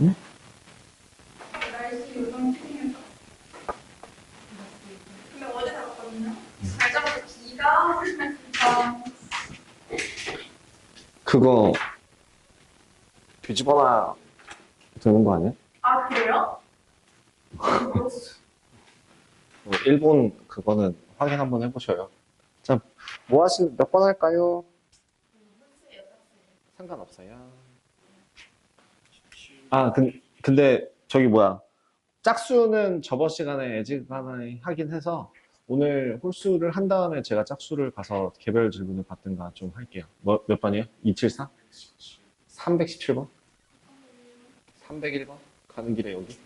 응? 날씨 요즘 추리면서. 근데 어제 잤거든요. 잘 자서 비가 오면서. 그거 뒤집어놔야 되는 거 아니야? 아, 그래요? 일본 그거는 확인 한번 해보셔요. 자, 몇 번 할까요? 상관없어요. 아, 근데 저기 뭐야. 짝수는 저번 시간에 예지간에 하긴 해서 오늘 홀수를 한 다음에 제가 짝수를 가서 개별 질문을 받든가 좀 할게요. 몇 번이에요? 274? 317번? 301번? 가는 길에 여기?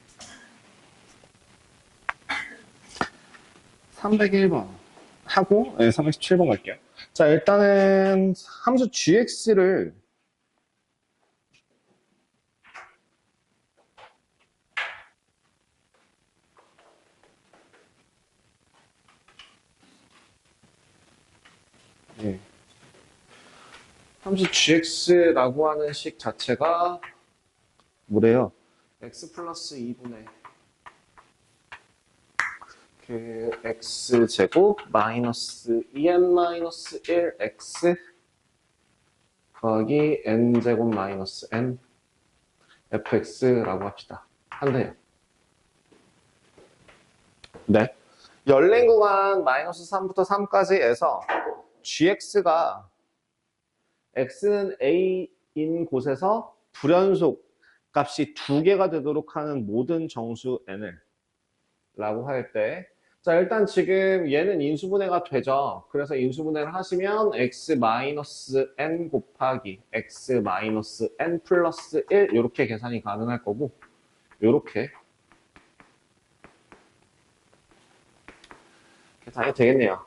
301번 하고, 네, 317번 갈게요. 자, 일단은 함수 gx를 예, 함수 gx라고 하는 식 자체가 뭐래요? x 플러스 2분의 그 x제곱 마이너스 2n 마이너스 1x 더하기 n제곱 마이너스 n fx라고 합시다. 한대요. 네. 열린 구간 마이너스 3부터 3까지에서 gx가 x는 a인 곳에서 불연속 값이 두 개가 되도록 하는 모든 정수 n을 라고 할 때, 자, 일단 지금 얘는 인수분해가 되죠. 그래서 인수분해를 하시면 x-n 곱하기 x-n 플러스 1 이렇게 계산이 가능할 거고, 이렇게 계산이 되겠네요.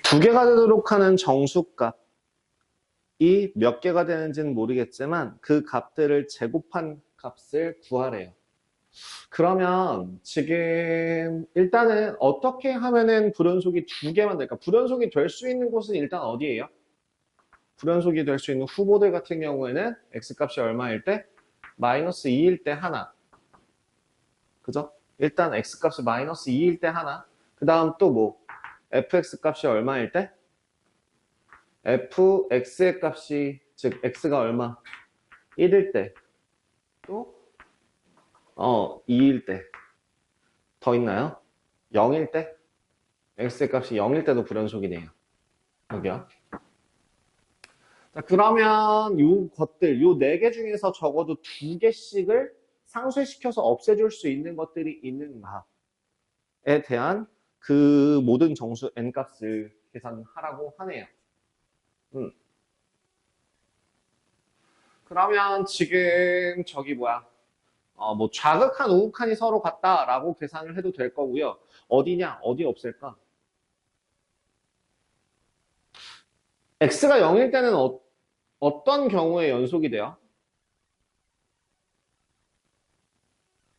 두 개가 되도록 하는 정수값이 몇 개가 되는지는 모르겠지만 그 값들을 제곱한 값을 구하래요. 그러면 지금 일단은 어떻게 하면은 불연속이 두 개만 될까? 불연속이 될 수 있는 곳은 일단 어디예요? 불연속이 될 수 있는 후보들 같은 경우에는 x값이 얼마일 때? 마이너스 2일 때 하나. 그죠? 일단 x값이 마이너스 2일 때 하나. 그 다음 또 뭐? fx값이 얼마일 때? fx의 값이 즉 x가 얼마? 1일 때. 또 2일 때. 더 있나요? 0일 때? x의 값이 0일 때도 불연속이네요. 여기요. 자, 그러면 요 것들, 요 네 개 중에서 적어도 두 개씩을 상쇄시켜서 없애줄 수 있는 것들이 있는가에 대한 그 모든 정수 n 값을 계산하라고 하네요. 그러면 지금 저기 뭐야? 뭐 좌극한 우극한이 서로 같다라고 계산을 해도 될 거고요. 어디냐? 어디 없앨까? x가 0일 때는 어떤 경우에 연속이 돼요?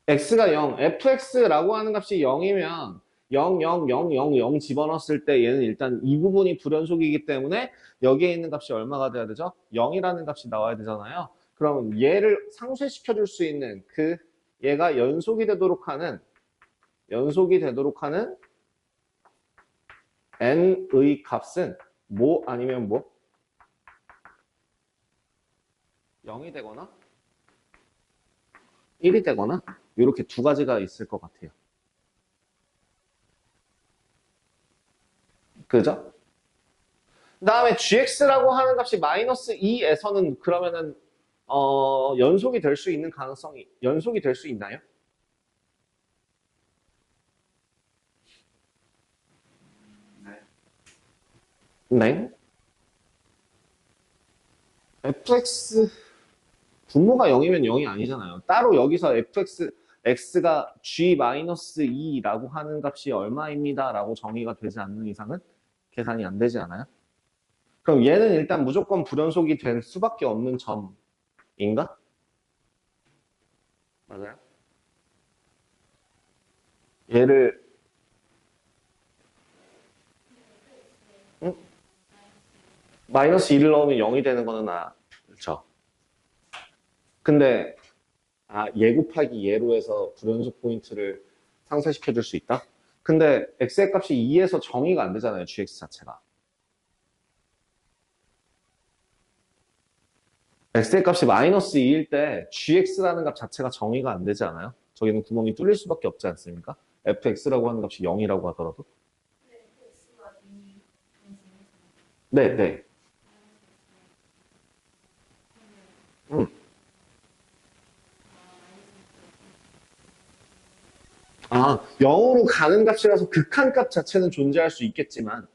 x가 0, fx라고 하는 값이 0이면 0, 0, 0, 0, 0 집어넣었을 때 얘는 일단 이 부분이 불연속이기 때문에 여기에 있는 값이 얼마가 돼야 되죠? 0이라는 값이 나와야 되잖아요. 그러면 얘를 상쇄시켜 줄 수 있는 얘가 연속이 되도록 하는 n의 값은 뭐 아니면 뭐? 0이 되거나 1이 되거나 이렇게 두 가지가 있을 것 같아요. 그죠? 그 다음에 gx라고 하는 값이 마이너스 2에서는 그러면은 연속이 될 수 있는 가능성이 연속이 될 수 있나요? 네. fx 분모가 0이면 0이 아니잖아요. 따로 여기서 x가 g-2라고 하는 값이 얼마입니다 라고 정의가 되지 않는 이상은 계산이 안 되지 않아요? 그럼 얘는 일단 무조건 불연속이 될 수밖에 없는 점인가? 맞아요. 얘를 마이너스 1을 넣으면 0이 되는 거는 그렇죠. 근데 얘 곱하기 얘로 해서 불연속 포인트를 상쇄시켜 줄 수 있다? 근데 x의 값이 2에서 정의가 안 되잖아요, gx 자체가. x의 값이 마이너스 2일 때 gx라는 값 자체가 정의가 안 되지 않아요? 저기는 구멍이 뚫릴 수밖에 없지 않습니까? fx라고 하는 값이 0이라고 하더라도. 네, X가 이 네, 네. 음. 아, 0으로 가는 값이라서 극한값 자체는 존재할 수 있겠지만,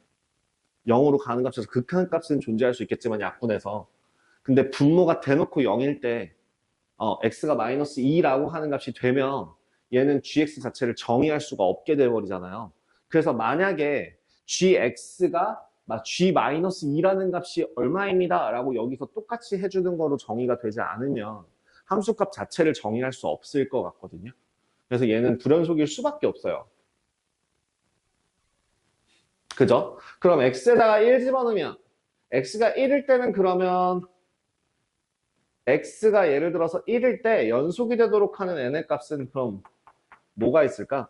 0으로 가는 값에서 극한값은 존재할 수 있겠지만, 약분해서. 근데 분모가 대놓고 0일 때, x가 마이너스 2라고 하는 값이 되면, 얘는 gx 자체를 정의할 수가 없게 돼버리잖아요. 그래서 만약에 gx가 g-2라는 값이 얼마입니다 라고 여기서 똑같이 해주는 거로 정의가 되지 않으면 함수값 자체를 정의할 수 없을 것 같거든요. 그래서 얘는 불연속일 수밖에 없어요. 그죠? 그럼 x에다가 1 집어넣으면 x가 1일 때는 그러면 x가 예를 들어서 1일 때 연속이 되도록 하는 n의 값은 그럼 뭐가 있을까?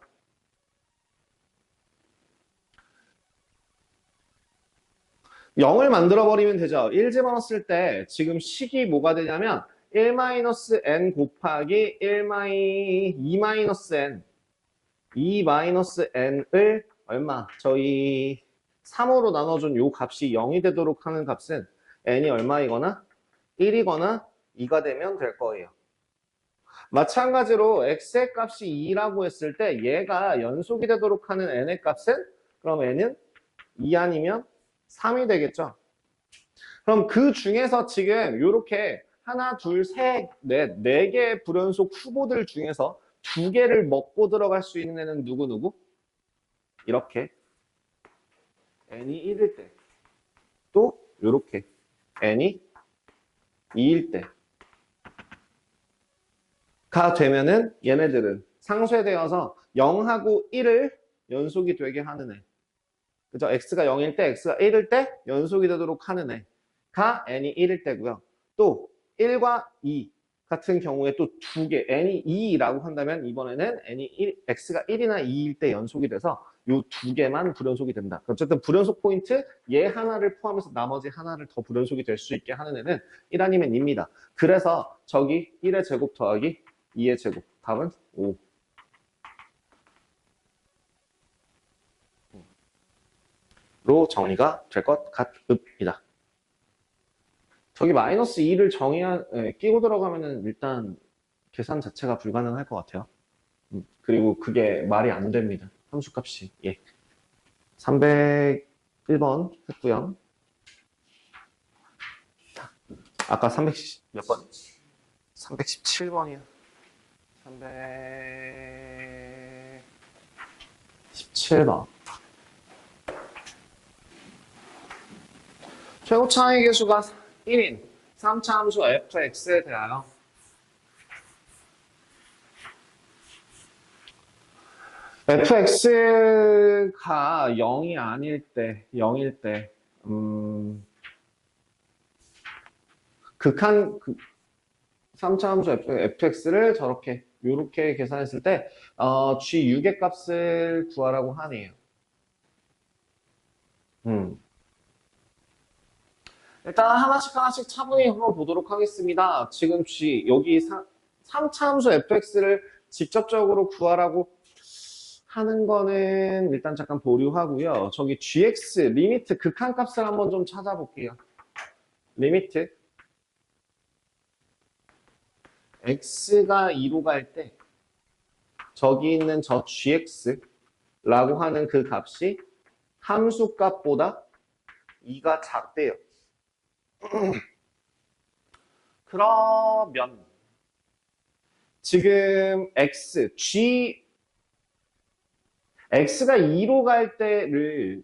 0을 만들어버리면 되죠. 1 집어넣었을 때 지금 식이 뭐가 되냐면 1-n 곱하기 2-n 2-n을 얼마? 저희 3으로 나눠준 요 값이 0이 되도록 하는 값은 n이 얼마이거나 1이거나 2가 되면 될 거예요. 마찬가지로 x의 값이 2라고 했을 때 얘가 연속이 되도록 하는 n의 값은 그럼 n은 2 아니면 3이 되겠죠. 그럼 그 중에서 지금 이렇게 하나, 둘, 셋, 넷, 네 개의 불연속 후보들 중에서 두 개를 먹고 들어갈 수 있는 애는 누구? 이렇게 n이 1일 때, 또 이렇게 n이 2일 때가 되면은 얘네들은 상쇄되어서 0하고 1을 연속이 되게 하는 애. 그죠? x가 0일 때, x가 1일 때 연속이 되도록 하는 애가 n이 1일 때고요. 또 1과 2 같은 경우에 또 두 개, n이 2라고 한다면 이번에는 x가 1이나 2일 때 연속이 돼서 이 두 개만 불연속이 된다. 어쨌든 불연속 포인트 얘 하나를 포함해서 나머지 하나를 더 불연속이 될 수 있게 하는 애는 1 아니면 2입니다. 그래서 저기 1의 제곱 더하기 2의 제곱. 답은 5. 로 정리가 될 것 같습니다. 저기 마이너스 2를 끼고 들어가면은 일단 계산 자체가 불가능할 것 같아요. 그리고 그게 말이 안 됩니다. 함수값이. 예. 301번 했고요. 아까 310, 몇 번? 317번이요. 317번. 최고 차이 계수가 1인 3차 함수 fx에 대하여 fx가 0이 아닐 때, 0일 때, 극한 3차 함수 fx를 저렇게 요렇게 계산했을 때 g6의 값을 구하라고 하네요. 일단 하나씩 차분히 한번 보도록 하겠습니다. 지금 여기 3차 함수 fx를 직접적으로 구하라고 하는 거는 일단 잠깐 보류하고요. 저기 gx 리미트 극한값을 한번 좀 찾아볼게요. 리미트 x가 2로 갈 때 저기 있는 저 gx라고 하는 그 값이 함수값보다 2가 작대요. 그러면 지금 x가 2로 갈 때를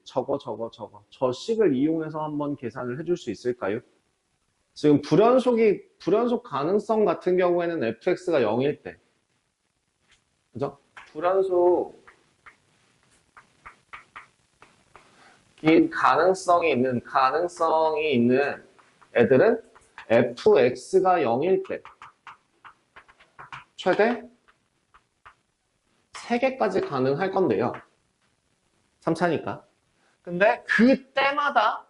저 식을 이용해서 한번 계산을 해줄 수 있을까요? 지금 불연속 가능성 같은 경우에는 fx가 0일 때 불연속 긴 가능성이 있는 애들은 fx가 0일 때 최대 3개까지 가능할 건데요. 3차니까. 근데 그때마다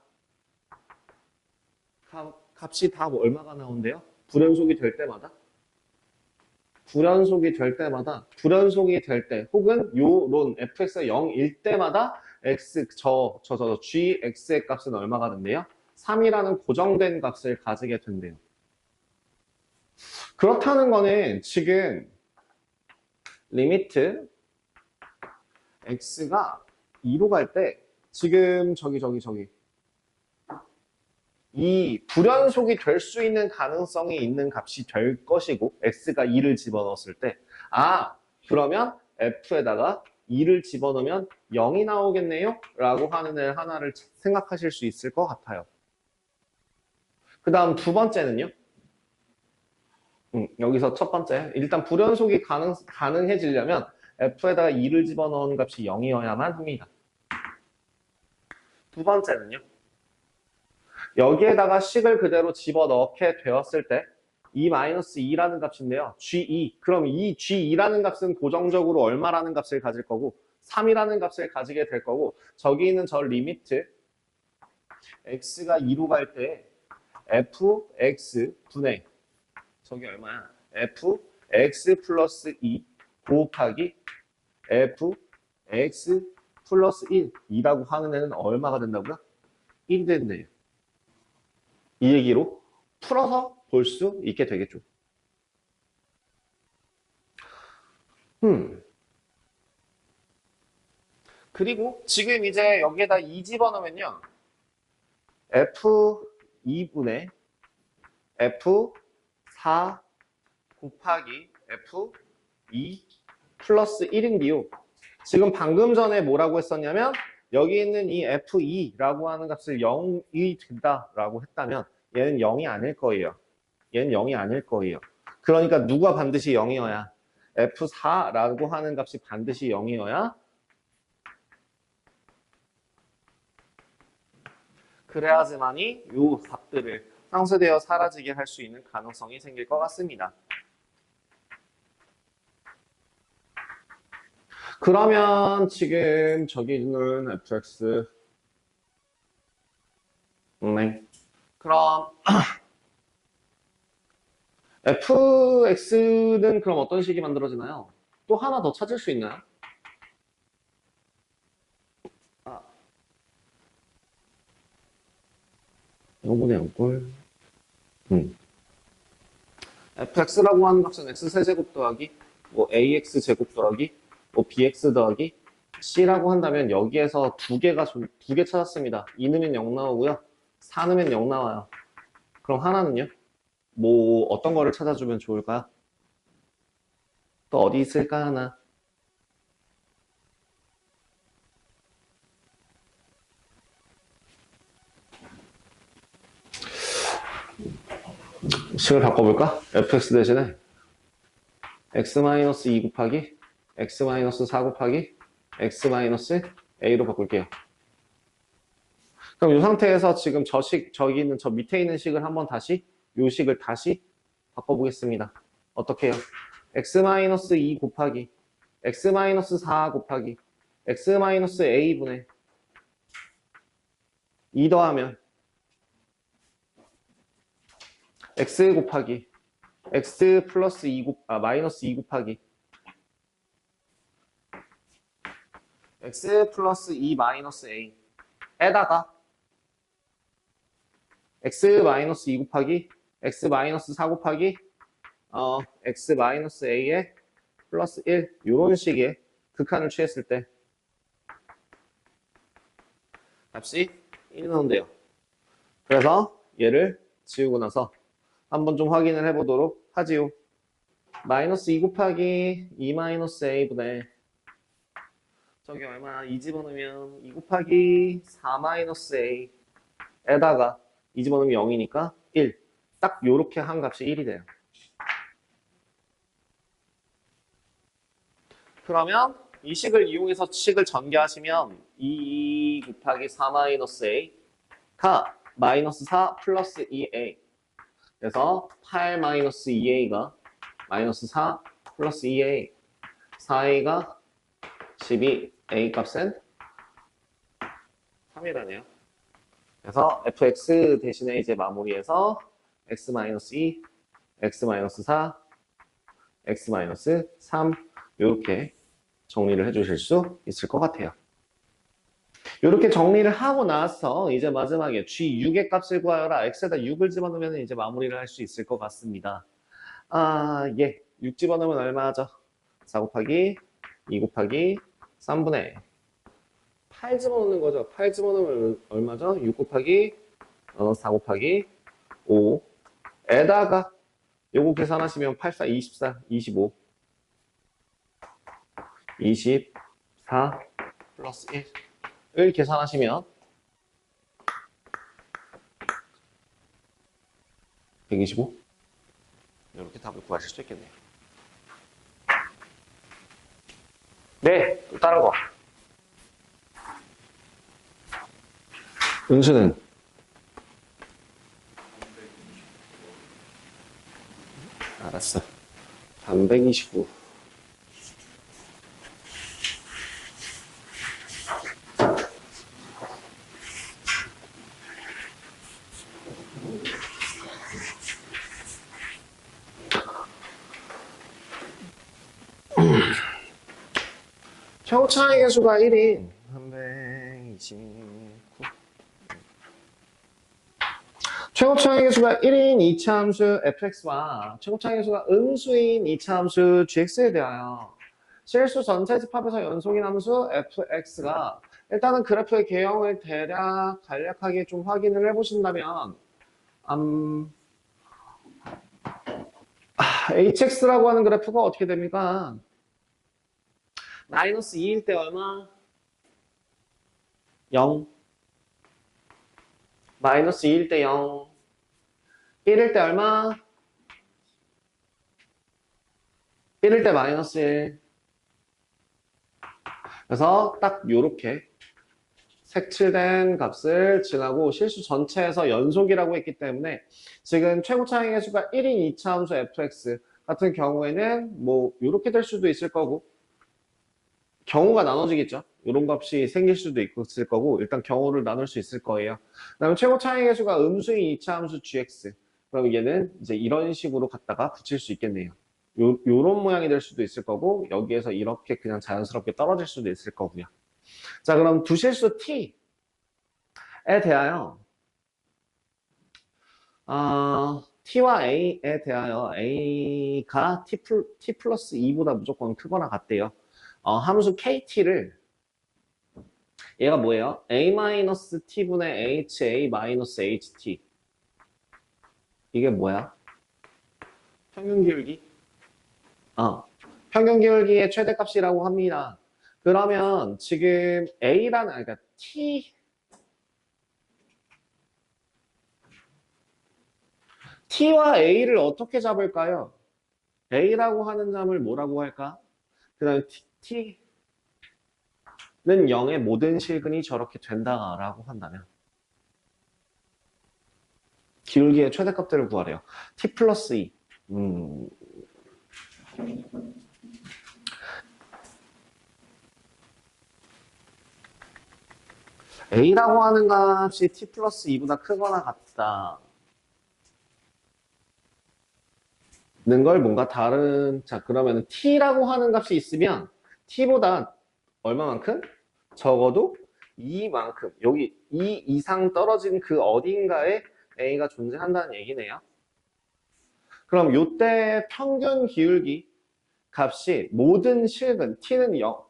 값이 다 얼마가 나온대요? 불연속이 될 때마다? 불연속이 될 때, 혹은 요론 fx가 0일 때마다 gx의 값은 얼마가 된대요? 3이라는 고정된 값을 가지게 된대요. 그렇다는 거는 지금 리미트 x가 2로 갈 때 지금 이 불연속이 될 수 있는 가능성이 있는 값이 될 것이고 x가 2를 집어넣었을 때 그러면 f에다가 2를 집어넣으면 0이 나오겠네요? 라고 하는 애 하나를 생각하실 수 있을 것 같아요. 그 다음 두 번째는요. 여기서 첫 번째. 일단 불연속이 가능해지려면 f에다가 2를 집어넣은 값이 0이어야만 합니다. 두 번째는요. 여기에다가 식을 그대로 집어넣게 되었을 때 E-2라는 값인데요. G2. 그럼 이 G2라는 값은 고정적으로 얼마라는 값을 가질 거고 3이라는 값을 가지게 될 거고 저기 있는 저 리미트 x가 2로 갈 때 fx 분의 저기 얼마야? fx 플러스 2 곱하기 fx 플러스 1 2라고 하는 애는 얼마가 된다고요? 1이 된대요. 이 얘기로 풀어서 볼 수 있게 되겠죠. 그리고 지금 이제 여기에다 2 집어넣으면요. F2분의 F4 곱하기 F2 플러스 1인데요. 지금 방금 전에 뭐라고 했었냐면 여기 있는 이 F2라고 하는 값을 0이 된다라고 했다면 얘는 0이 아닐 거예요. 얘는 0이 아닐 거예요. 그러니까 누가 반드시 0이어야? F4라고 하는 값이 반드시 0이어야 그래야지만이 요 값들을 상쇄되어 사라지게 할 수 있는 가능성이 생길 것 같습니다. 그러면 지금 저기 있는 fx 네. 그럼 fx는 그럼 어떤 식이 만들어지나요? 또 하나 더 찾을 수 있나요? 요번에 요걸 fx라고 하는 값은 x 세제곱 더하기 뭐 ax제곱 더하기 뭐 bx 더하기 c라고 한다면 여기에서 두 개 찾았습니다. 2 넣으면 0 나오고요. 4 넣으면 0 나와요. 그럼 하나는요? 뭐 어떤 거를 찾아주면 좋을까요? 또 어디 있을까 하나? 식을 바꿔볼까? fx 대신에 x-2 곱하기 x-4 곱하기 x-a로 바꿀게요. 그럼 이 상태에서 지금 저기 있는 저 밑에 있는 식을 한번 다시 요 식을 다시 바꿔보겠습니다. 어떻게 해요? x-2 곱하기 x-4 곱하기 x-a분의 2 더하면 x 곱하기 x 플러스 2 곱하기 x 플러스 2 마이너스 a 에다가 x-2 곱하기 x-4 곱하기 x-a의 플러스 1 이런 식의 극한을 취했을 때 값이 1이 나온대요. 그래서 얘를 지우고 나서 한번 좀 확인을 해보도록 하지요. 마이너스 2 곱하기 2 마이너스 a분의 저기 얼마 2 집어넣으면 2 곱하기 4 마이너스 a에다가 2 집어넣으면 0이니까 1. 딱 요렇게 한 값이 1이 돼요. 그러면 이 식을 이용해서 식을 전개하시면 이 곱하기 4 마이너스 a가 마이너스 4 플러스 2a. 그래서 8 마이너스 2a가 마이너스 4 플러스 2a. 4a가 12, a 값은 3이라네요. 그래서 fx 대신에 이제 마무리해서 x-2, x-4, x-3 이렇게 정리를 해주실 수 있을 것 같아요. 이렇게 정리를 하고 나서 이제 마지막에 g6의 값을 구하여라. x에다 6을 집어넣으면 이제 마무리를 할 수 있을 것 같습니다. 예. 6 집어넣으면 얼마죠? 4 곱하기 2 곱하기 3분의 8 집어넣는 거죠. 8 집어넣으면 얼마죠? 6 곱하기 4 곱하기 5 에다가 요거 계산하시면 8, 4, 24, 25 24 플러스 1을 계산하시면 125 이렇게 답을 구하실 수 있겠네요. 네, 또 다른 거. 은수는 알았어. 329. 최고 차이 계수가 1인 329. 최고 차이 계수가 1인 이차함수 fx와 최고 차이 계수가 음수인 이차함수 gx에 대하여 실수 전체 집합에서 연속인 함수 fx가 일단은 그래프의 개형을 대략 간략하게 좀 확인을 해보신다면 hx라고 하는 그래프가 어떻게 됩니까? 마이너스 2일 때 얼마? 0. 마이너스 2일 때 0. 1일 때 얼마? 1일 때 마이너스 1. 그래서 딱 요렇게 색칠된 값을 지나고 실수 전체에서 연속이라고 했기 때문에 지금 최고 차이 계수가 1인 2차 함수 fx 같은 경우에는 뭐 요렇게 될 수도 있을 거고 경우가 나눠지겠죠. 이런 값이 생길 수도 있을 거고 일단 경우를 나눌 수 있을 거예요. 그다음에 최고 차이 계수가 음수인 2차 함수 gx. 그럼 얘는 이제 이런 식으로 갖다가 붙일 수 있겠네요. 요런 모양이 될 수도 있을 거고 여기에서 이렇게 그냥 자연스럽게 떨어질 수도 있을 거고요. 자, 그럼 두실수 t에 대하여 t와 a에 대하여 a가 t 플러스 2보다 무조건 크거나 같대요. 함수 kt를 얘가 뭐예요? a-t분의 ha-ht 이게 뭐야? 평균 기울기? 평균 기울기의 최대값이라고 합니다. 그러면 지금 a라는 그러니까 t와 a를 어떻게 잡을까요? a라고 하는 점을 뭐라고 할까? 그 다음에 t는 0의 모든 실근이 저렇게 된다라고 한다면 기울기의 최대값들을 구하래요. t 플러스 2. a라고 하는 값이 t 플러스 2보다 크거나 같다. 는 걸 뭔가 다른, 자, 그러면 t라고 하는 값이 있으면 t보다 얼마만큼? 적어도 2만큼, 여기 2 이상 떨어진 그 어딘가에 a가 존재한다는 얘기네요. 그럼 요때 평균 기울기 값이 모든 실근, t는 0,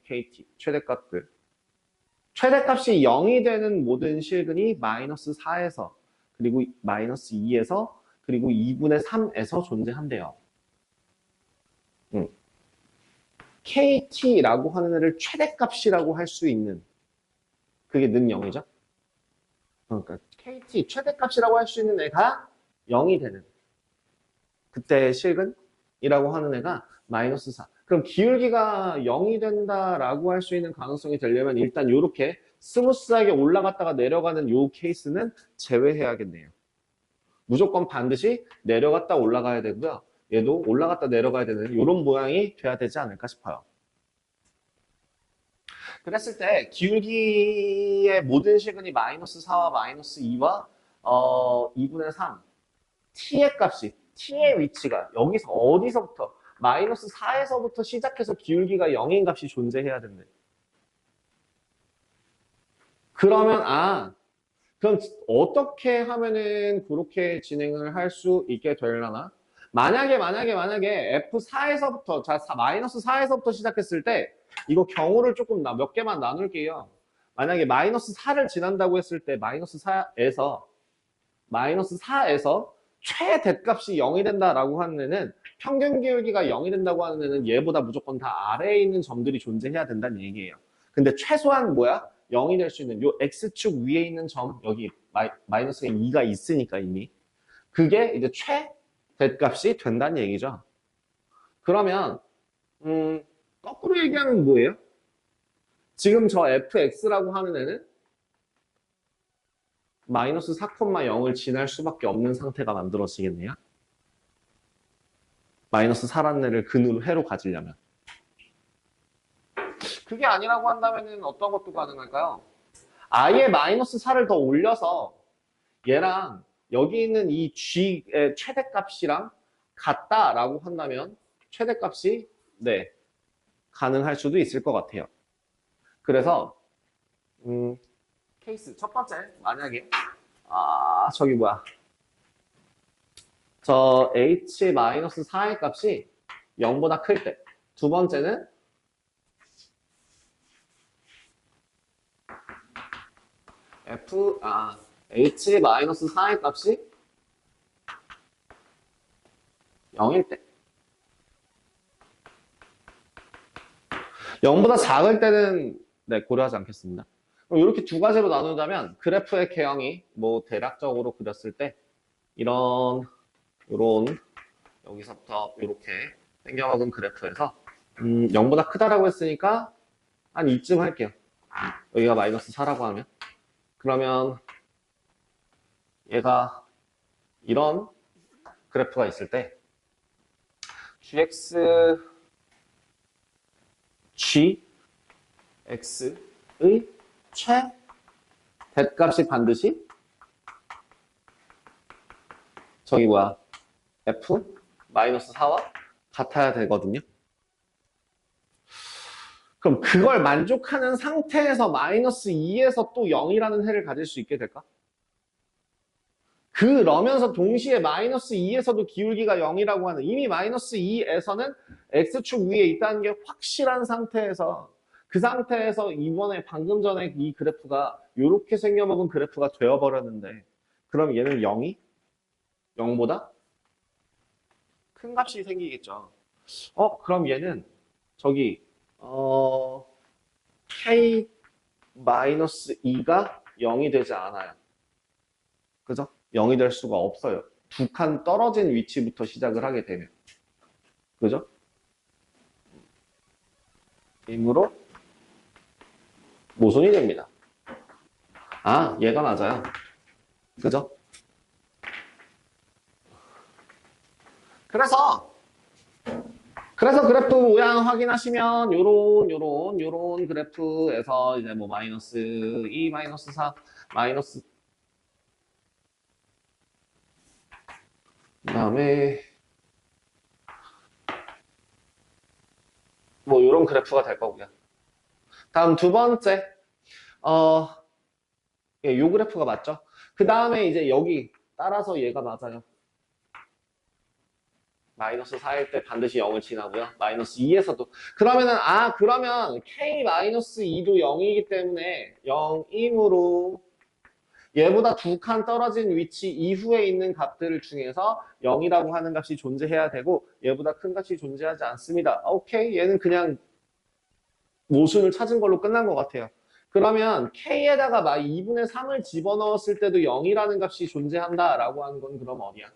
kt, 최대값들. 최대값이 0이 되는 모든 실근이 마이너스 4에서, 그리고 마이너스 2에서, 그리고 2분의 3에서 존재한대요. kt라고 하는 애를 최대값이라고 할 수 있는 그게 는 0이죠. 그러니까 kt 최대값이라고 할 수 있는 애가 0이 되는 그때 실근이라고 하는 애가 마이너스 4. 그럼 기울기가 0이 된다라고 할 수 있는 가능성이 되려면 일단 이렇게 스무스하게 올라갔다가 내려가는 요 케이스는 제외해야겠네요. 무조건 반드시 내려갔다 올라가야 되고요. 얘도 올라갔다 내려가야 되는 이런 모양이 돼야 되지 않을까 싶어요. 그랬을 때 기울기의 모든 시근이 마이너스 4와 마이너스 2와 2분의 3 t의 값이 t의 위치가 여기서 어디서부터 마이너스 4에서부터 시작해서 기울기가 0인 값이 존재해야 된대. 그러면 그럼 어떻게 하면은 그렇게 진행을 할 수 있게 되려나? 만약에 F4에서부터 마이너스 4에서부터 시작했을 때 이거 경우를 조금 몇 개만 나눌게요. 만약에 마이너스 4를 지난다고 했을 때 마이너스 4에서 최대값이 0이 된다라고 하는 애는 평균 기울기가 0이 된다고 하는 애는 얘보다 무조건 다 아래에 있는 점들이 존재해야 된다는 얘기예요. 근데 최소한 뭐야? 0이 될 수 있는 요 X축 위에 있는 점 여기 마이너스 2가 있으니까 이미 그게 이제 최대값이 된다는 얘기죠. 그러면 거꾸로 얘기하면 뭐예요? 지금 저 fx라고 하는 애는 마이너스 4,0을 지날 수밖에 없는 상태가 만들어지겠네요. 마이너스 4라는 애를 근으로 해로 가지려면. 그게 아니라고 한다면 어떤 것도 가능할까요? 아예 마이너스 4를 더 올려서 얘랑 여기 있는 이 g의 최대값이랑 같다라고 한다면 최대값이 네 가능할 수도 있을 것 같아요. 그래서 케이스 첫 번째 만약에 저기 뭐야 저 h-4의 값이 0보다 클 때 두 번째는 h-4의 값이 0일 때 0보다 작을 때는 네, 고려하지 않겠습니다. 그럼 이렇게 두 가지로 나누자면 그래프의 개형이 뭐 대략적으로 그렸을 때 이런 여기서부터 이렇게 땡겨먹은 그래프에서 0보다 크다라고 했으니까 한 이쯤 할게요. 여기가 마이너스 4라고 하면 그러면 얘가 이런 그래프가 있을 때 gx의 최대값이 반드시 저기 뭐야 f-4와 같아야 되거든요. 그럼 그걸 만족하는 상태에서 마이너스 2에서 또 0이라는 해를 가질 수 있게 될까? 그러면서 동시에 마이너스 2에서도 기울기가 0이라고 하는 이미 마이너스 2에서는 x축 위에 있다는 게 확실한 상태에서 그 상태에서 이번에 방금 전에 이 그래프가 이렇게 생겨먹은 그래프가 되어버렸는데 그럼 얘는 0보다 큰 값이 생기겠죠. 그럼 얘는 저기 k-2가 0이 되지 않아요. 그죠? 0이 될 수가 없어요. 두 칸 떨어진 위치부터 시작을 하게 되면. 그죠? 이므로 모순이 됩니다. 얘가 맞아요. 그죠? 그래서 그래프 모양 확인하시면 요런 그래프에서 이제 뭐 마이너스 2, 마이너스 4, 마이너스 그다음에 뭐 요런 그래프가 될 거고요. 다음 두 번째 요 그래프가 맞죠? 그 다음에 이제 여기 따라서 얘가 맞아요. 마이너스 4일 때 반드시 0을 지나고요. 마이너스 2에서도. 그러면 K-2도 0이기 때문에 0이므로 얘보다 두 칸 떨어진 위치 이후에 있는 값들 중에서 0이라고 하는 값이 존재해야 되고 얘보다 큰 값이 존재하지 않습니다. 오케이. 얘는 그냥 모순을 찾은 걸로 끝난 것 같아요. 그러면 K에다가 2분의 3을 집어넣었을 때도 0이라는 값이 존재한다라고 하는 건 그럼 어디야?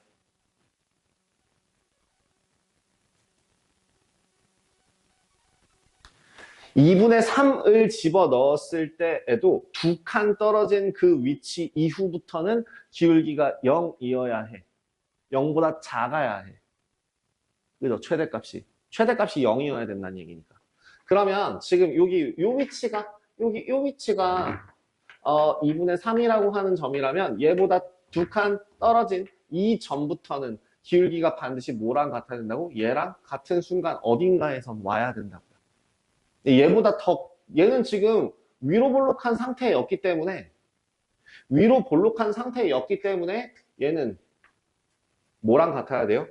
2분의 3을 집어 넣었을 때에도 두 칸 떨어진 그 위치 이후부터는 기울기가 0이어야 해. 0보다 작아야 해. 그죠? 최대값이. 최대값이 0이어야 된다는 얘기니까. 그러면 지금 여기 요 위치가 2분의 3이라고 하는 점이라면 얘보다 두 칸 떨어진 이 점부터는 기울기가 반드시 뭐랑 같아야 된다고? 얘랑 같은 순간 어딘가에선 와야 된다고요. 얘는 지금 위로 볼록한 상태였기 때문에 얘는 뭐랑 같아야 돼요?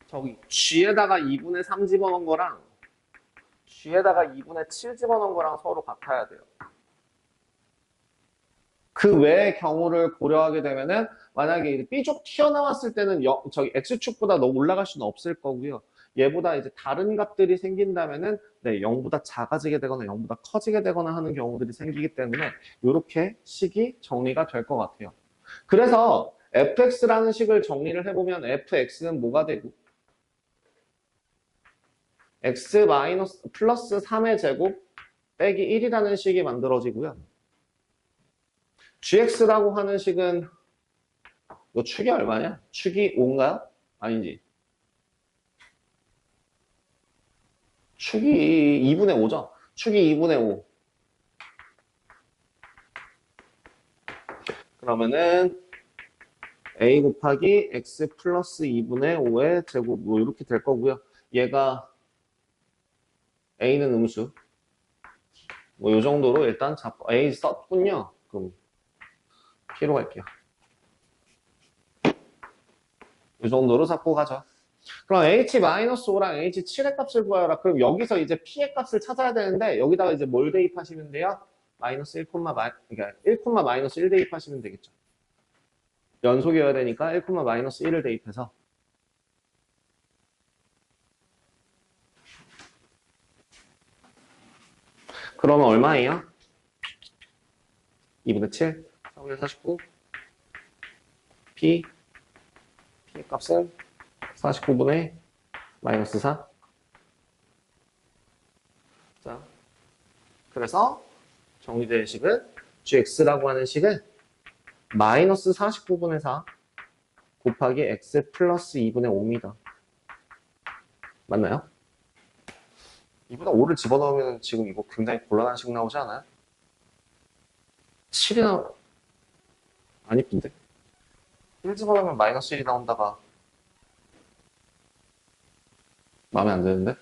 저기 G에다가 2분의 3 집어넣은 거랑 G에다가 2분의 7 집어넣은 거랑 서로 같아야 돼요. 그 외의 경우를 고려하게 되면은 만약에 B쪽 튀어나왔을 때는 저기 X축보다 너무 올라갈 수는 없을 거고요. 얘보다 이제 다른 값들이 생긴다면은 네, 0보다 작아지게 되거나 0보다 커지게 되거나 하는 경우들이 생기기 때문에 이렇게 식이 정리가 될 것 같아요. 그래서 fx라는 식을 정리를 해보면 fx는 뭐가 되고 x 마이너스 플러스 3의 제곱 빼기 1이라는 식이 만들어지고요. gx라고 하는 식은 이거 축이 얼마냐? 축이 5인가요? 아니지. 축이 2분의 5죠? 축이 2분의 5. 그러면은 a 곱하기 x 플러스 2분의 5의 제곱 뭐 이렇게 될 거고요. 얘가 a는 음수. 뭐 이 정도로 일단 잡고 a 썼군요. 그럼 P로 갈게요. 이 정도로 잡고 가죠. 그럼 H-5랑 H7의 값을 구하라. 그럼 여기서 이제 P의 값을 찾아야 되는데 여기다가 이제 뭘 대입하시면 돼요? 마이너스 1, 그러니까 1, 마이너스 1 대입하시면 되겠죠. 연속이어야 되니까 1, 마이너스 1을 대입해서 그러면 얼마예요? 2분의 7, 4분의 49 P의 값은 49분의 마이너스 4. 자, 그래서 정리된 식은 gx라고 하는 식은 마이너스 49분의 4 곱하기 x 플러스 2분의 5입니다. 맞나요? 2분의 5를 집어넣으면 지금 이거 굉장히 곤란한 식 나오지 않아요? 7이 안 이쁜데? 1 집어넣으면 마이너스 1이 나온다가 마음에 안 드는데?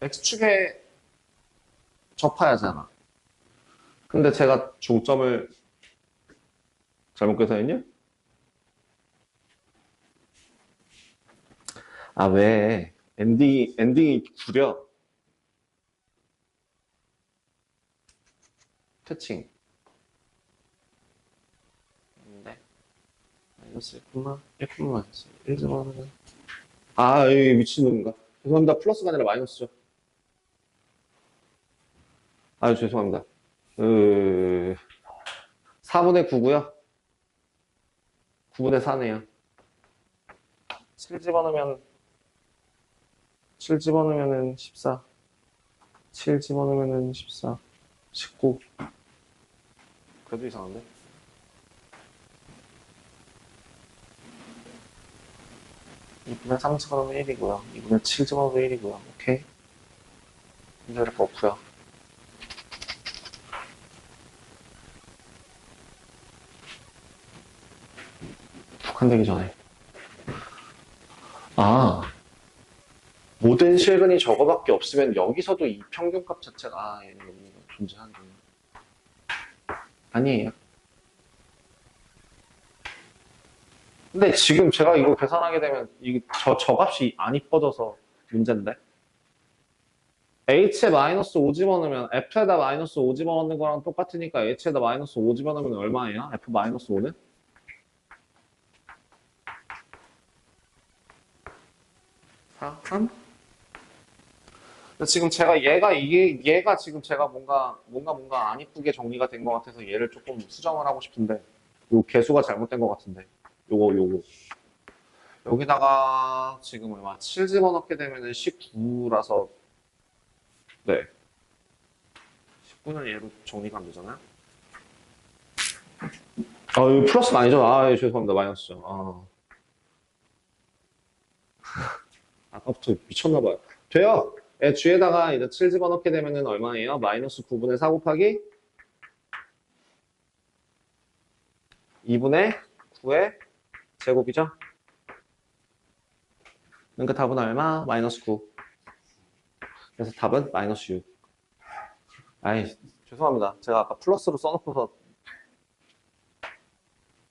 X축에 접하야잖아. 근데 제가 중점을 잘못 계산했냐? 아, 왜? 엔딩이 구려. 특징. 근데, 마이너스 1, 마이너스 1 집어넣으면. 아, 이 미친놈인가. 죄송합니다. 플러스가 아니라 마이너스죠. 아유, 죄송합니다. 4분의 9고요. 9분의 4네요. 7 집어넣으면은 14. 7 집어넣으면은 14. 19. 그래도 이상한데? 이분의 3 집어넣으면 1이고요. 이분의 7 집어넣으면 1이고요. 오케이. 문제될 거 없고요. 북한되기 전에. 아, 모든 실근이 저거밖에 없으면 여기서도 이 평균값 자체가 존재하는군요. 아니에요. 근데 지금 제가 이거 계산하게 되면 저 값이 안 이뻐져서 문제인데. h에 마이너스 5 집어넣으면 f에다 마이너스 5 집어넣는 거랑 똑같으니까 h에다 마이너스 5 집어넣으면 얼마예요? f 마이너스 5는? 4, 3? 지금 얘가 지금 제가 뭔가 안 이쁘게 정리가 된 것 같아서 얘를 조금 수정을 하고 싶은데 요 개수가 잘못된 것 같은데 요거 여기다가 지금 얼마? 7 집어넣게 되면은 19라서, 네. 19는 얘로 정리가 안 되잖아요? 이거 플러스가 아니죠? 죄송합니다. 마이너스죠. 아까부터 미쳤나봐요. 돼요. 예, G에다가 이제 7 집어넣게 되면은 얼마예요? 마이너스 9분의 4 곱하기 2분의 9의 제곱이죠? 그러니까 답은 얼마? 마이너스 9. 그래서 답은 마이너스 6. 죄송합니다. 제가 아까 플러스로 써놓고서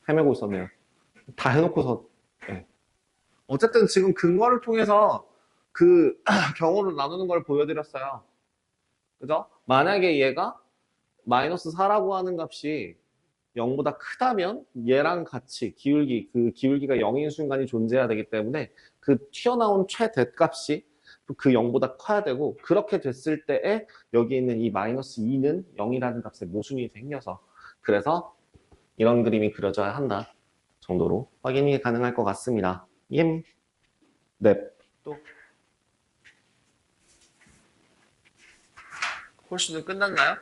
헤매고 있었네요. 다 해놓고서. 네. 어쨌든 지금 근거를 통해서 그 경우를 나누는 걸 보여드렸어요. 그죠? 만약에 얘가 마이너스 4라고 하는 값이 0보다 크다면 얘랑 같이 그 기울기가 0인 순간이 존재해야 되기 때문에 그 튀어나온 최대값이 그 0보다 커야 되고, 그렇게 됐을 때에 여기 있는 이 마이너스 2는 0이라는 값의 모순이 생겨서, 그래서 이런 그림이 그려져야 한다 정도로 확인이 가능할 것 같습니다. 네. 또 홀수는 끝났나요?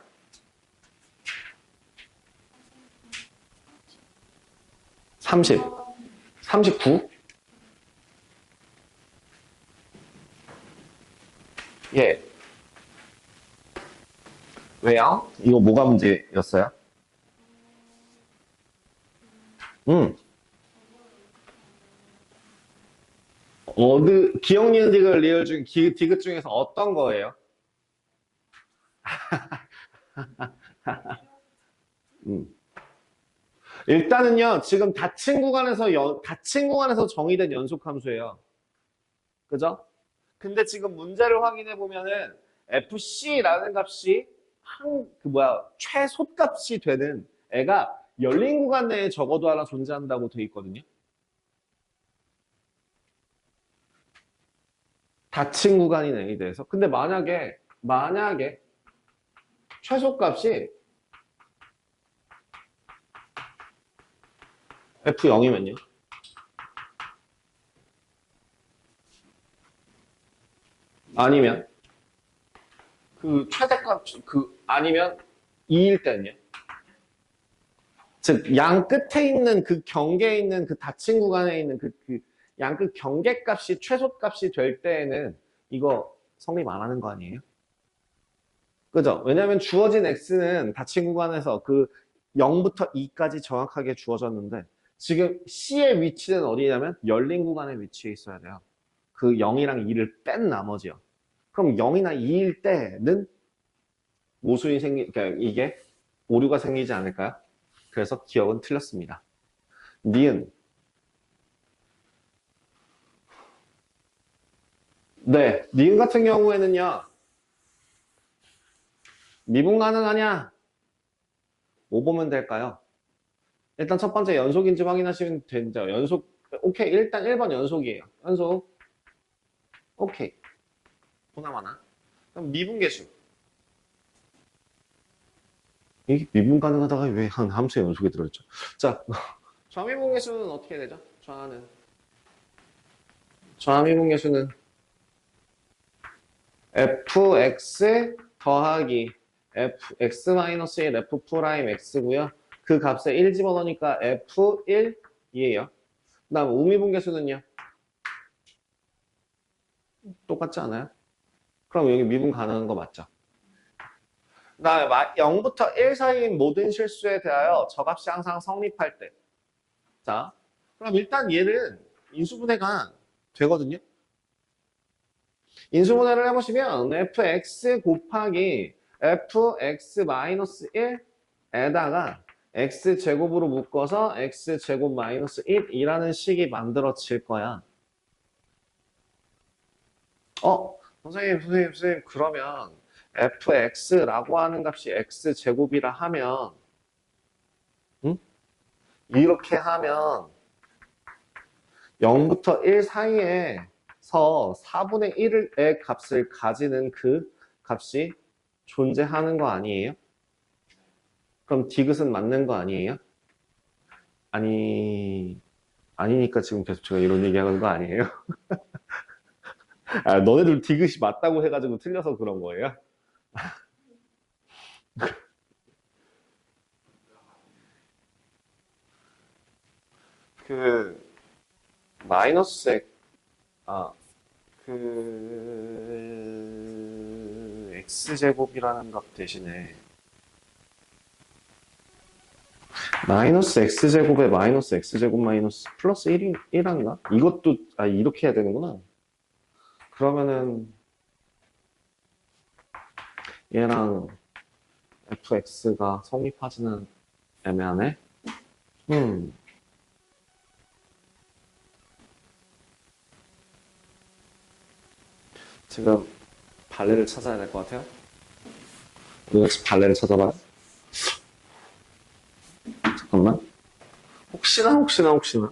30, 39? 예. 왜요? 이거 뭐가 문제였어요? 기억, 니은, 디귿, 리을 중, 디귿 중에서 어떤 거예요? 음. 일단은요, 지금 닫힌 구간에서 정의된 연속 함수예요. 그죠? 근데 지금 문제를 확인해 보면은 FC라는 값이 최소값이 되는 애가 열린 구간 내에 적어도 하나 존재한다고 돼 있거든요. 닫힌 구간인 A에 대해서. 근데 만약에 최소값이 F0이면요. 아니면 아니면 2일 때는요. 즉, 양 끝에 있는 그 경계에 있는 그 닫힌 구간에 있는 양 끝 경계값이 최소값이 될 때에는 이거 성립 안 하는 거 아니에요? 그죠? 왜냐면 주어진 x는 닫힌 구간에서 그 0부터 2까지 정확하게 주어졌는데, 지금 C의 위치는 어디냐면 열린 구간에 위치해 있어야 돼요. 그 0이랑 2를 뺀 나머지요. 그럼 0이나 2일 때는 그러니까 이게 오류가 생기지 않을까요? 그래서 기억은 틀렸습니다. 니은. 네, 니은 같은 경우에는요, 미분 가능하냐? 뭐 보면 될까요? 일단 첫 번째 연속인지 확인하시면 되죠. 오케이. 일단 1번 연속이에요. 연속. 오케이. 보나마나. 그럼 미분계수. 이게 미분 가능하다가 왜 한 함수의 연속에 들어있죠? 자, 좌미분계수는 어떻게 되죠? 좌미분계수는 fx 더하기 fx-1 f 프라임 x고요. 그 값에 1 집어넣으니까 f1이에요. 그 다음 우미분계수는요? 똑같지 않아요? 그럼 여기 미분 가능한 거 맞죠? 그 다음에 0부터 1 사이인 모든 실수에 대하여 저 값이 항상 성립할 때. 자, 그럼 일단 얘는 인수분해가 되거든요. 인수분해를 해보시면 fx 곱하기 fx-1에다가 x제곱으로 묶어서 x제곱 마이너스 1이라는 식이 만들어질 거야. 선생님, 그러면 fx라고 하는 값이 x제곱이라 하면, 이렇게 하면 0부터 1 사이에서 4분의 1의 값을 가지는 그 값이 존재하는 거 아니에요? 그럼 디귿은 맞는 거 아니에요? 아니니까 지금 계속 제가 이런 얘기하는 거 아니에요? 아, 너네들 디귿이 맞다고 해가지고 틀려서 그런 거예요? 그 마이너스 아, 그 x제곱이라는 값 대신에 마이너스 x제곱에 마이너스 x제곱 마이너스 플러스 1인가? 이것도 이렇게 해야 되는구나. 그러면은 얘랑 fx가 성립하지는 애매하네. 음, 지금 발레를 찾아야 될 것 같아요. 우리 같이 발레를 찾아봐요. 잠깐만. 혹시나.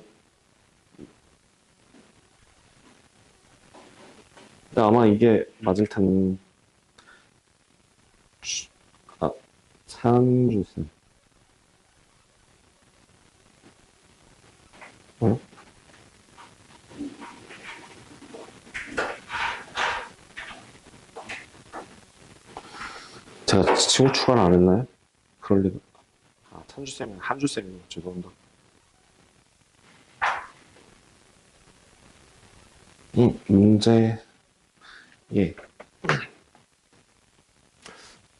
근데 아마 이게 맞을 텐데. 아, 참주세. 어? 제가 친구 추가를 안 했나요? 그럴 리가. 아, 참주쌤이 한주쌤이네요. 죄송합니다. 문제, 예.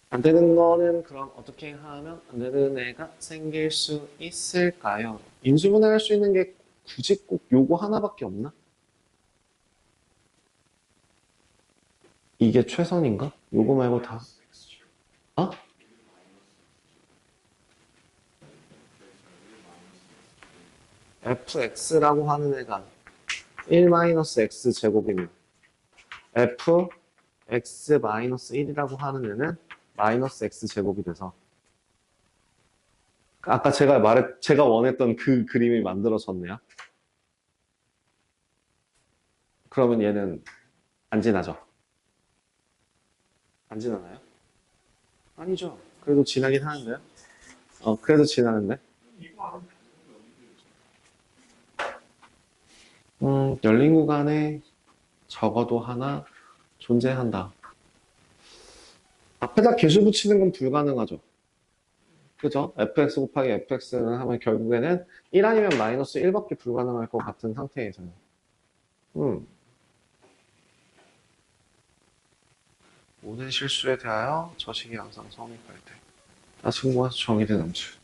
안 되는 거는 그럼 어떻게 하면 안 되는 애가 생길 수 있을까요? 인수분해할 수 있는 게 굳이 꼭 요거 하나밖에 없나? 이게 최선인가? 요거 말고 다. 어? fx라고 하는 애가 1-x 제곱이면 fx-1이라고 하는 애는 마이너스 x 제곱이 돼서 아까 제가 원했던 그 그림이 만들어졌네요. 그러면 얘는 안 지나죠? 안 지나나요? 아니죠. 그래도 지나긴 하는데요. 그래도 지나는데. 열린 구간에 적어도 하나 존재한다. 앞에다 계수 붙이는 건 불가능하죠. 그죠? fx 곱하기 fx는 하면 결국에는 1 아니면 마이너스 1밖에 불가능할 것 같은 상태에서는. 모든 실수에 대하여 저식이 항상 성립할 때. 따지고 모아서 정의된 함수.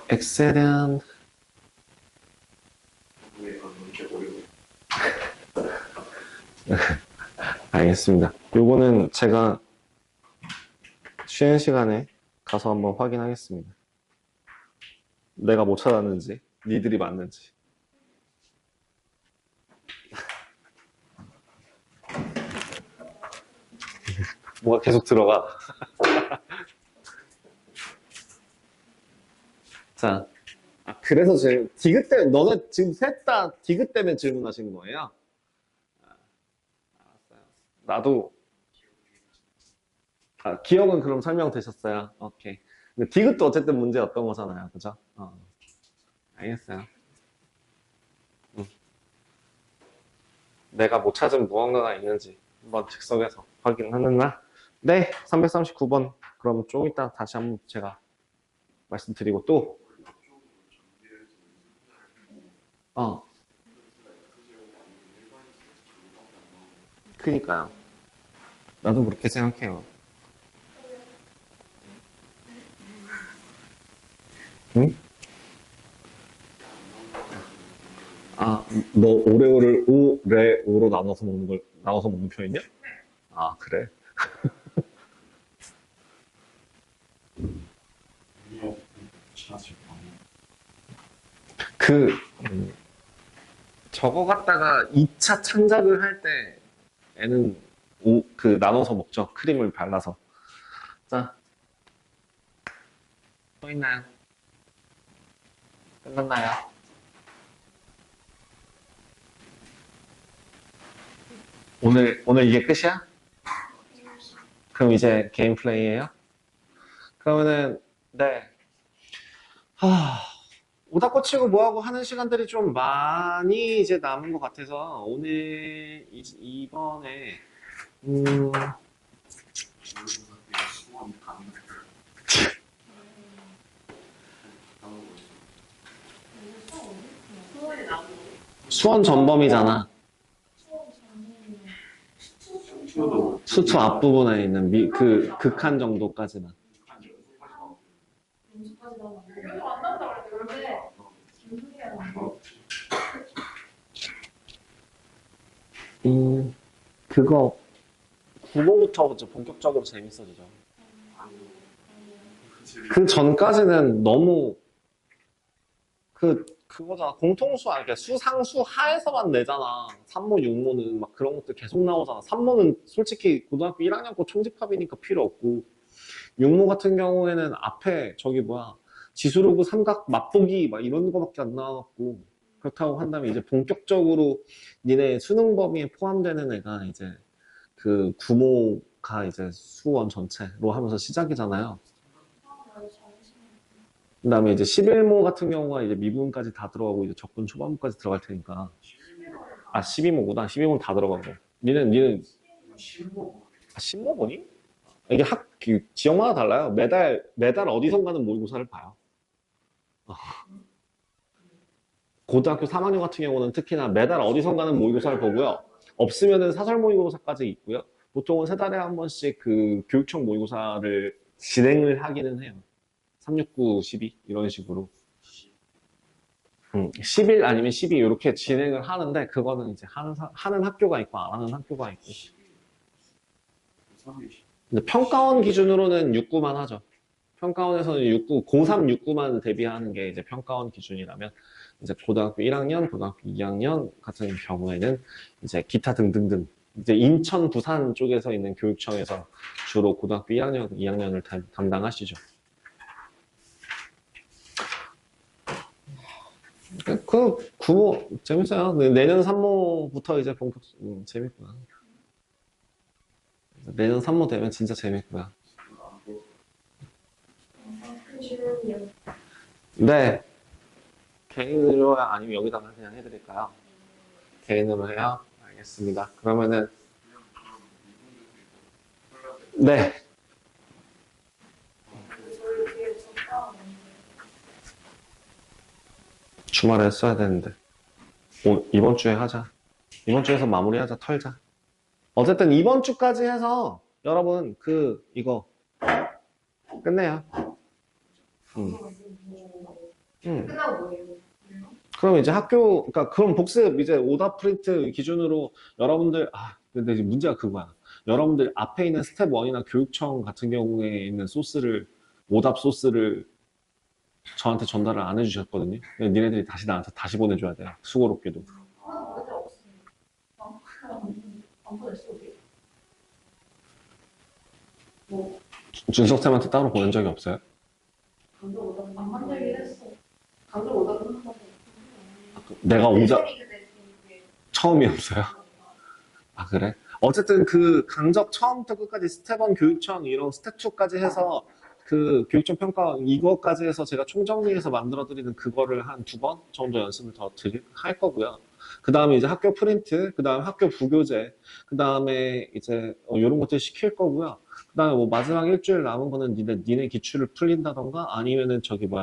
엑셀은 알겠습니다. 요거는 제가 쉬는 시간에 가서 한번 확인하겠습니다. 내가 못 찾았는지, 니들이 맞는지. 뭐가 계속 들어가. 자, 그래서 지금 디귿 때문에 너네 지금 셋 다 디귿 때문에 질문하신 거예요? 알았어요. 나도 기억은 그럼 설명되셨어요? 오케이. 근데 디귿도 어쨌든 문제였던 거잖아요, 그죠? 알겠어요. 음. 내가 못 찾은 무언가가 있는지 한번 즉석에서 확인하는 날. 네, 339번. 그럼 좀 이따 다시 한번 제가 말씀드리고 또, 어, 그니까요. 나도 그렇게 생각해요. 응? 아, 너 오레오를 오레오로 나눠서 먹는 편이냐? 아, 그래? 그, 저거 갖다가 2차 창작을 할 때 애는 나눠서 먹죠. 크림을 발라서. 자, 또 있나요? 끝났나요? 오늘 이게 끝이야? 그럼 이제 게임 플레이예요? 그러면은, 네. 하, 오다 꽂히고 뭐하고 하는 시간들이 좀 많이 이제 남은 것 같아서 오늘 이번에 수원이 나오고. 수원 전범이잖아. 수초 앞부분에 있는 극한 정도까지만. 연습까지 나오면 안 돼. 연습 안 나온다 그랬는데 원래 그거 9번부터 본격적으로 재밌어지죠. 그 전까지는 너무 그거잖아. 공통수 그러니까 수상수 하에서만 내잖아. 산모, 육모는 막 그런 것들 계속 나오잖아. 산모는 솔직히 고등학교 1학년 거 총집합이니까 필요 없고 육모 같은 경우에는 앞에 지수로그 삼각 맛보기 막 이런 거밖에 안 나와갖고 그렇다고 한다면 이제 본격적으로 니네 수능 범위에 포함되는 애가 이제 그 구모가 이제 수원 전체로 하면서 시작이잖아요. 그 다음에 이제 11모 같은 경우가 이제 미분까지 다 들어가고 이제 적분 초반부까지 들어갈 테니까. 아, 12모구나. 12모는 다 들어가고. 니는, 10모보니? 이게 지역마다 달라요. 매달 어디선가는 모의고사를 봐요. 고등학교 3학년 같은 경우는 특히나 매달 어디선가는 모의고사를 보고요. 없으면은 사설 모의고사까지 있고요. 보통은 3달에 한 번씩 그 교육청 모의고사를 진행을 하기는 해요. 369, 12 이런 식으로 10일 아니면 12 이렇게 진행을 하는데 그거는 이제 하는 학교가 있고 안 하는 학교가 있고 근데 평가원 기준으로는 6구만 하죠. 평가원에서는 6구, 고3 6구만 대비하는 게 이제 평가원 기준이라면 이제 고등학교 1학년, 고등학교 2학년 같은 경우에는 이제 기타 등등등 이제 인천, 부산 쪽에서 있는 교육청에서 주로 고등학교 1학년, 2학년을 담당하시죠. 구모 재밌어요. 내년 3모부터 이제 본격 재밌구나. 내년 3모 되면 진짜 재밌구나. 네. 개인으로 아니면 여기다가 그냥 해드릴까요? 개인으로 해요? 알겠습니다. 그러면은 네. 주말에 써야 되는데 이번 주에 하자. 이번 주에서 마무리하자. 털자. 어쨌든 이번 주까지 해서 여러분 이거 끝내요. 끝나고 뭐예요? 그럼 이제 그러니까 그럼 복습 이제 오답 프린트 기준으로 여러분들 근데 이제 문제가 그거야. 여러분들 앞에 있는 스텝 1이나 교육청 같은 경우에 있는 오답 소스를 저한테 전달을 안 해주셨거든요. 니네들이 다시 나한테 다시 보내줘야 돼요. 수고롭게도. 안 보냈어 우리. 준석쌤한테 따로 보낸 적이 없어요? 강조 오다 안 만들긴 했어. 강조 오다 끝났다고. 내가 처음이었어요? 아, 그래? 어쨌든 강적 처음부터 끝까지 스텝 1 교육청 이런 스텝 2까지 해서 교육청 평가 이거까지 해서 제가 총정리해서 만들어드리는 그거를 한 2번 정도 연습을 더 할 거고요. 그 다음에 이제 학교 프린트, 그 다음에 학교 부교재, 그 다음에 이제 이런 것들 시킬 거고요. 그 다음에 마지막 일주일 남은 거는 니네 기출을 풀린다던가 아니면은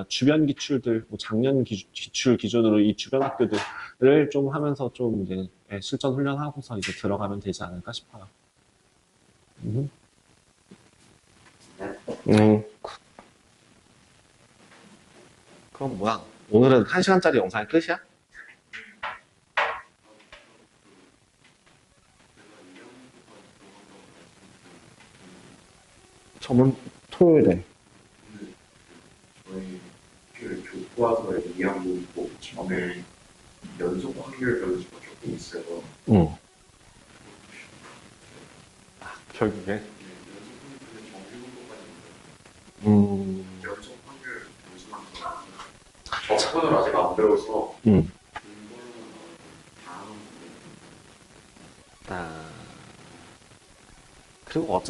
주변 기출들, 작년 기출 기준으로 이 주변 학교들을 좀 하면서 좀 이제 실전 훈련하고서 이제 들어가면 되지 않을까 싶어요. 그럼 뭐야? 오늘은 1시간짜리 영상이 끝이야? 저번 토요일에. 저희 교과서에 이해하고 있고 처음에 연속 확률 변수가 조금 있어서 결국에? 연속 확률 변수만 들어가서 접근을 아직 안 배워서 그리고